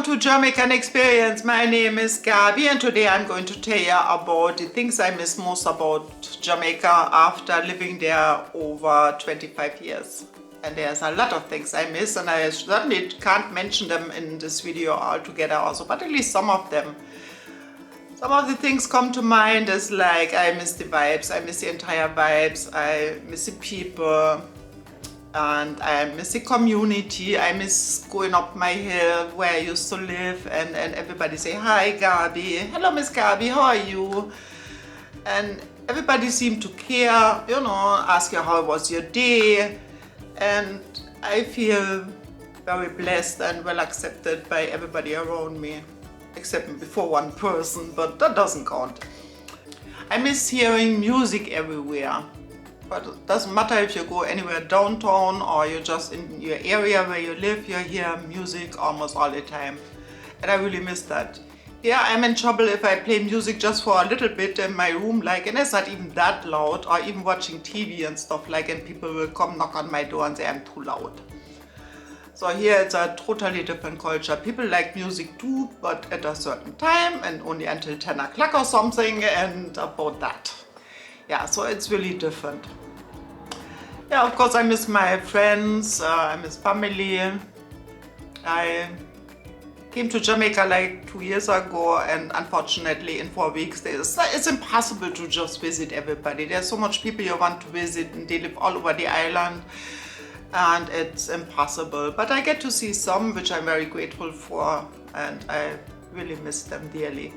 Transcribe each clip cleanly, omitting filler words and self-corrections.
Welcome to Jamaican Experience. My name is Gabi and today I'm going to tell you about the things I miss most about Jamaica after living there over 25 years. And there's a lot of things I miss and I certainly can't mention them in this video altogether also, but at least some of them. Some of the things come to mind is like I miss the vibes, I miss the entire vibes, I miss the people. And I miss the community. I miss going up my hill where I used to live and everybody say, "Hi Gabi, hello Miss Gabi, how are you?" And everybody seemed to care, you know, ask you how was your day. And I feel very blessed and well accepted by everybody around me, except for one person, but that doesn't count. I miss hearing music everywhere. But it doesn't matter if you go anywhere downtown or you're just in your area where you live, you hear music almost all the time. And I really miss that. Yeah, I'm in trouble if I play music just for a little bit in my room, like, and it's not even that loud, or even watching TV and stuff like, and people will come knock on my door and say I'm too loud. So here it's a totally different culture. People like music too, but at a certain time and only until 10 o'clock or something, and about that. Yeah, so it's really different. Yeah, of course I miss my friends, I miss family. I came to Jamaica like 2 years ago and unfortunately in 4 weeks it's impossible to just visit everybody. There's so much people you want to visit and they live all over the island and it's impossible. But I get to see some, which I'm very grateful for, and I really miss them dearly.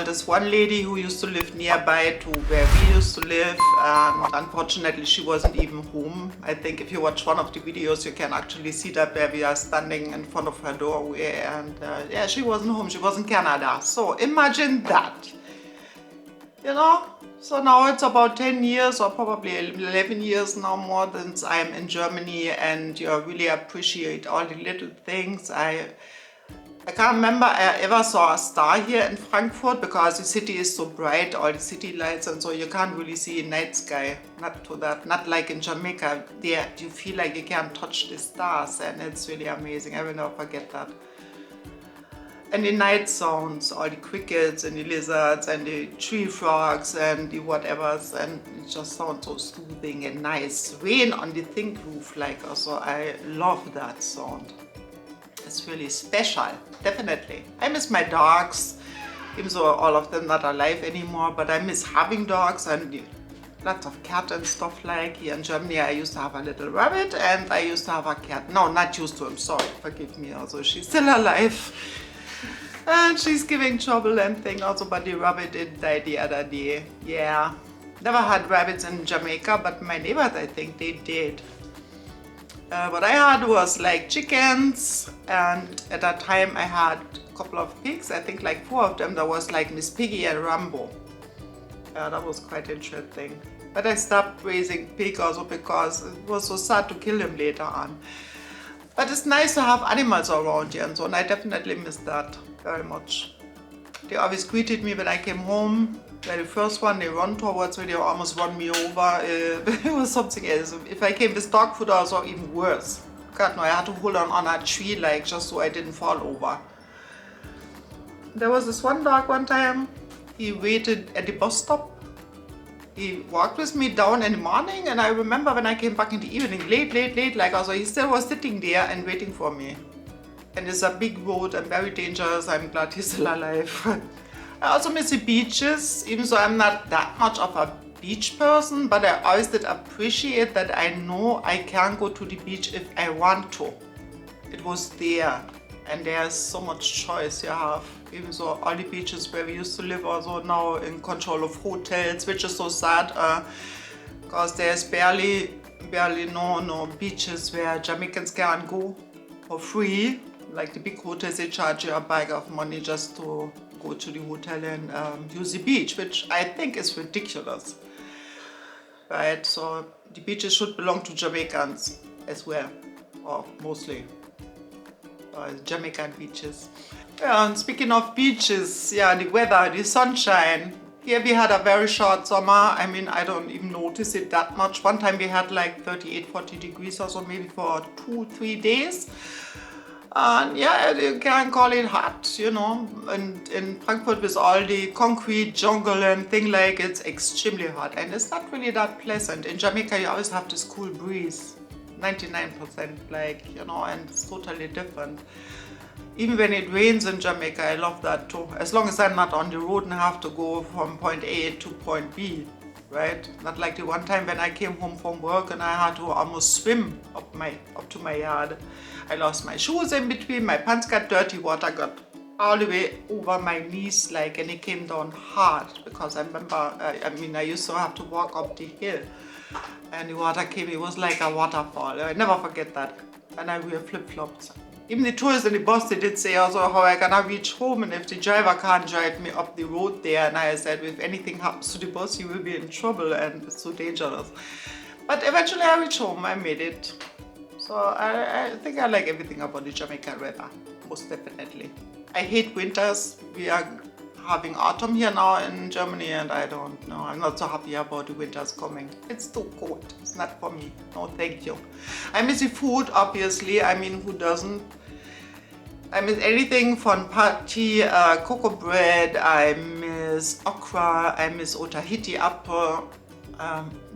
There's one lady who used to live nearby to where we used to live, and unfortunately she wasn't even home. I think if you watch one of the videos you can actually see that where we are standing in front of her doorway, and yeah, she wasn't home, she was in Canada. So imagine that, you know. So now it's about 10 years or probably 11 years now more since I'm in Germany, and you really appreciate all the little things. I can't remember I ever saw a star here in Frankfurt because the city is so bright, all the city lights, and so you can't really see a night sky. Not to that, not like in Jamaica. There you feel like you can't touch the stars and it's really amazing. I will never forget that. And the night sounds, all the crickets and the lizards and the tree frogs and the whatevers, and it just sounds so soothing and nice. Rain on the thin roof, like, also I love that sound. It's really special, definitely. I miss my dogs, even though all of them not alive anymore, but I miss having dogs and lots of cat and stuff like. Here in Germany I used to have a little rabbit and I used to have a cat. No, not used to, I'm sorry, forgive me. Also, she's still alive and she's giving trouble and thing also, but the rabbit did die the other day. Yeah, never had rabbits in Jamaica, but my neighbors, I think they did. What I had was like chickens, and at that time I had a couple of pigs, I think like 4 of them. There was like Miss Piggy and Rambo. That was quite interesting. But I stopped raising pig also because it was so sad to kill them later on. But it's nice to have animals around here and so, and I definitely miss that very much. They always greeted me when I came home. Well, the first one they run towards me, they almost run me over. It was something else. If I came with dog food, also even worse. God no, I had to hold on a tree, like, just so I didn't fall over. There was this one dog one time, he waited at the bus stop. He walked with me down in the morning, and I remember when I came back in the evening, late, like, also he still was sitting there and waiting for me. And it's a big road and very dangerous. I'm glad he's still alive. I also miss the beaches, even though I'm not that much of a beach person, but I always did appreciate that I know I can go to the beach if I want to. It was there, and there's so much choice you have. Even though all the beaches where we used to live also now in control of hotels, which is so sad, because there's barely no beaches where Jamaicans can go for free. Like the big hotels, they charge you a bag of money just to go to the hotel and use the beach, which I think is ridiculous. Right, so the beaches should belong to Jamaicans as well, or mostly Jamaican beaches. Yeah, and speaking of beaches, yeah, the weather, the sunshine. Here we had a very short summer. I mean, I don't even notice it that much. One time we had like 38, 40 degrees or so, maybe for 2-3 days. And yeah, you can call it hot, you know. And in Frankfurt with all the concrete jungle and thing like, it's extremely hot. And it's not really that pleasant. In Jamaica, you always have this cool breeze, 99%, like, you know, and it's totally different. Even when it rains in Jamaica, I love that too. As long as I'm not on the road and have to go from point A to point B, right? Not like the one time when I came home from work and I had to almost swim up to my yard. I lost my shoes in between, my pants got dirty, water got all the way over my knees, like, and it came down hard because I remember, I used to have to walk up the hill and the water came, it was like a waterfall. I never forget that. And I wear flip-flops. Even the tourists in the bus, they did say also how I gonna reach home and if the driver can't drive me up the road there. And I said, if anything happens to the bus, you will be in trouble and it's so dangerous. But eventually I reached home, I made it. So I think I like everything about the Jamaican weather, most definitely. I hate winters. We are having autumn here now in Germany and I don't know, I'm not so happy about the winters coming. It's too cold, it's not for me, no thank you. I miss the food, obviously, I mean, who doesn't? I miss anything from patty, cocoa bread, I miss okra, I miss Otahiti apple,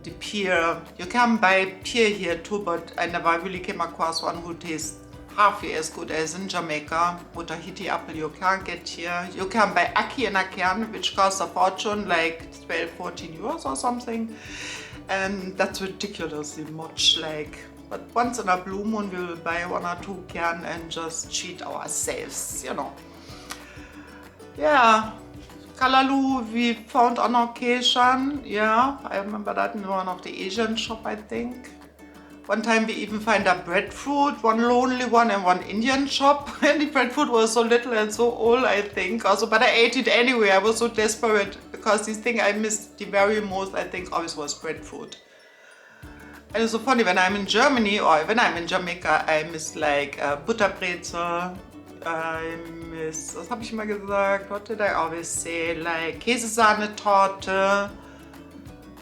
the pear. You can buy pear here too, but I never really came across one who tastes halfway as good as in Jamaica. Otahiti apple you can't get here. You can buy ackee in a can, which costs a fortune, like 12-14 euros or something. And that's ridiculously much, like. But once in a blue moon we'll buy 1 or 2 cans and just treat ourselves, you know. Yeah. Kalaloo we found on occasion, yeah, I remember that in one of the Asian shop, I think. One time we even find a breadfruit, one lonely one in one Indian shop, and the breadfruit was so little and so old, I think. Also, but I ate it anyway, I was so desperate because this thing I missed the very most, I think, always was breadfruit. And it's so funny, when I'm in Germany or when I'm in Jamaica, I miss like Butterbrezel, I miss, was habe ich mal gesagt, what did I always say, like Käsesahnetorte,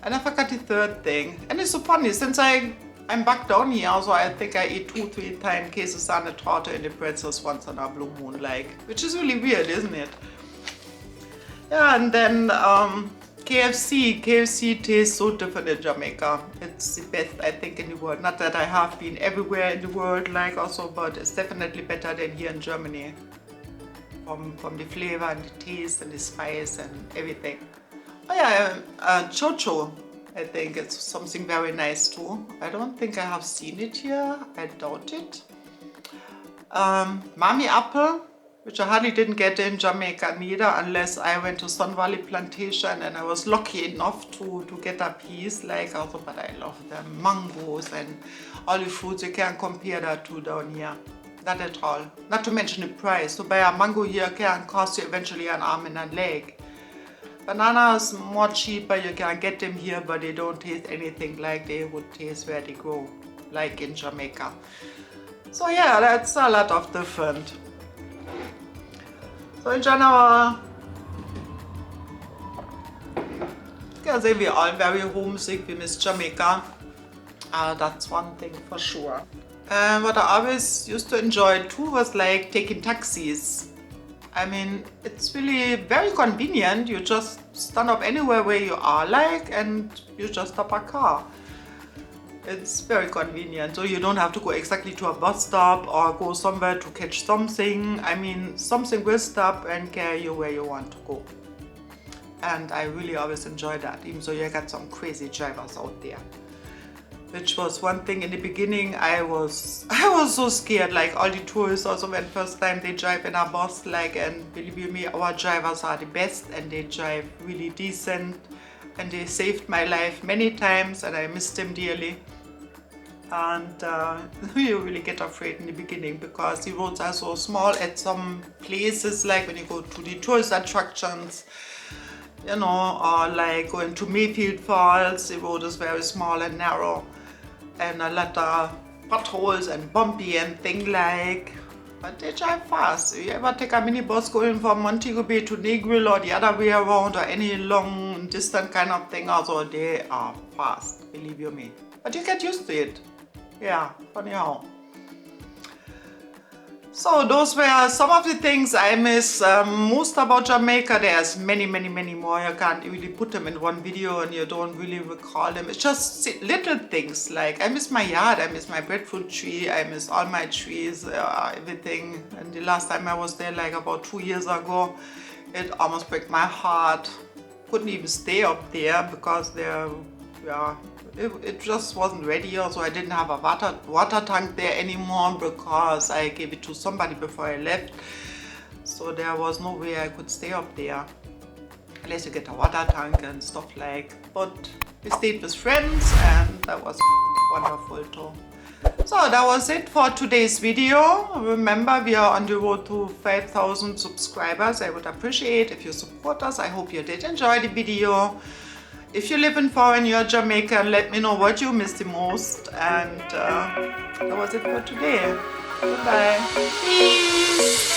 and I forgot the third thing. And it's so funny, since I'm back down here, so I think I eat 2-3 times Käsesahnetorte in the pretzels once on a blue moon, like, which is really weird, isn't it? Yeah, and then KFC tastes so different in Jamaica. It's the best, I think, in the world. Not that I have been everywhere in the world, like, also, but it's definitely better than here in Germany. From the flavor and the taste and the spice and everything. Oh yeah, chocho, I think it's something very nice too. I don't think I have seen it here, I doubt it. Mami apple, which I hardly didn't get in Jamaica neither, unless I went to Sun Valley Plantation and I was lucky enough to get a piece, like, also, but I love them. Mangoes and all the fruits, you can't compare that to down here. Not at all. Not to mention the price. To buy a mango here can cost you eventually an arm and a leg. Bananas more cheaper, you can get them here, but they don't taste anything like they would taste where they grow, like in Jamaica. So yeah, that's a lot of different. So in general, I can say we're all very homesick, we miss Jamaica. That's one thing for sure. What I always used to enjoy too was like taking taxis. I mean, it's really very convenient. You just stand up anywhere where you are, like, and you just stop a car. It's very convenient, so you don't have to go exactly to a bus stop or go somewhere to catch something. I mean, something will stop and carry you where you want to go. And I really always enjoy that, even though you got some crazy drivers out there. Which was one thing in the beginning, I was so scared, like all the tourists also when first time they drive in a bus, like, and believe me, our drivers are the best and they drive really decent and they saved my life many times and I miss them dearly. And you really get afraid in the beginning because the roads are so small at some places, like when you go to the tourist attractions, you know, or like going to Mayfield Falls, the road is very small and narrow and a lot of potholes and bumpy and thing like, but they drive fast. You ever take a minibus going from Montego Bay to Negril or the other way around or any long distant kind of thing, also they are fast, believe you me. But you get used to it. Yeah, funny how. So those were some of the things I miss most about Jamaica. There's many more. You can't really put them in one video and you don't really recall them. It's just little things like I miss my yard, I miss my breadfruit tree, I miss all my trees, everything. And the last time I was there, like about 2 years ago, it almost broke my heart. Couldn't even stay up there because it just wasn't ready. Also, I didn't have a water tank there anymore because I gave it to somebody before I left. So there was no way I could stay up there unless you get a water tank and stuff like. But we stayed with friends and that was wonderful too. So that was it for today's video. Remember, we are on the road to 5,000 subscribers. I would appreciate if you support us. I hope you did enjoy the video. If you live in foreign, you're Jamaican, let me know what you miss the most. And that was it for today. Goodbye. Peace.